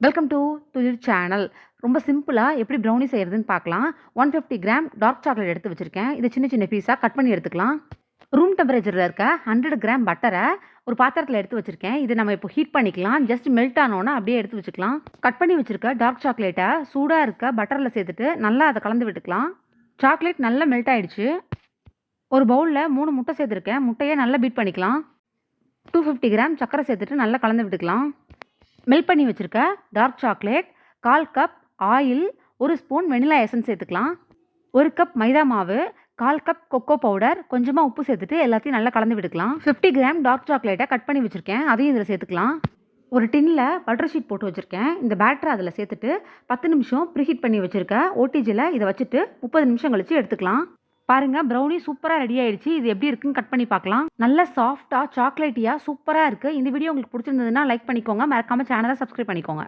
Welcome to துளிர் channel. ரொம்ப சிம்பிளாக எப்படி ப்ரௌனி செய்கிறதுன்னு பார்க்கலாம். 150 கிராம் டார்க் சாக்லேட் எடுத்து வச்சுருக்கேன். இதை சின்ன சின்ன பீஸாக கட் பண்ணி எடுத்துக்கலாம். ரூம் டெம்பரேச்சரில் இருக்க 100 கிராம் பட்டரை ஒரு பாத்திரத்தில் எடுத்து வச்சுருக்கேன். இது நம்ம இப்போ ஹீட் பண்ணிக்கலாம். ஜஸ்ட் மெல்ட் ஆனோன்னா அப்படியே எடுத்து வச்சுக்கலாம். கட் பண்ணி வச்சுருக்க டார்க் சாக்லேட்டை சூடாக இருக்க பட்டரில் சேர்த்துட்டு நல்லா அதை கலந்து விட்டுக்கலாம். சாக்லேட் நல்லா மெல்ட் ஆகிடுச்சு. ஒரு பவுலில் 3 முட்டை சேர்த்துருக்கேன். முட்டையை நல்லா பீட் பண்ணிக்கலாம். 250 கிராம் சர்க்கரை சேர்த்துட்டு நல்லா கலந்து விட்டுக்கலாம். மெல்ட் பண்ணி வச்சுருக்க dark chocolate, 1/4 cup oil, 1 spoon vanilla essence சேர்த்துக்கலாம். 1 கப் மைதா மாவு, 1/4 கப் கொக்கோ பவுடர், கொஞ்சமாக உப்பு சேர்த்துட்டு எல்லாத்தையும் நல்லா கலந்து விட்டுக்கலாம். 50 கிராம் டார்க் சாக்லேட்டை கட் பண்ணி வச்சுருக்கேன். அதையும் இதில் சேர்த்துக்கலாம். ஒரு டின்னில் பட்டர் ஷீட் போட்டு வச்சுருக்கேன். இந்த பேட்டரை அதில் சேர்த்துட்டு 10 நிமிஷம் ப்ரீஹீட் பண்ணி வச்சுருக்க ஓடிஜியில் இதை வச்சுட்டு 30 நிமிஷம் கழித்து எடுத்துக்கலாம். பாருங்கள், ப்ரௌனி சூப்பராக ரெடி ஆயிடுச்சு. இது எப்படி இருக்குன்னு கட் பண்ணி பார்க்கலாம். நல்ல சாஃப்டாக சாக்லேட்டியாக சூப்பராக இருக்குது. இந்த வீடியோ உங்களுக்கு பிடிச்சிருந்ததுன்னா லைக் பண்ணிக்கோங்க. மறக்காமல் சேனலை சப்ஸ்கிரைப் பண்ணிக்கோங்க.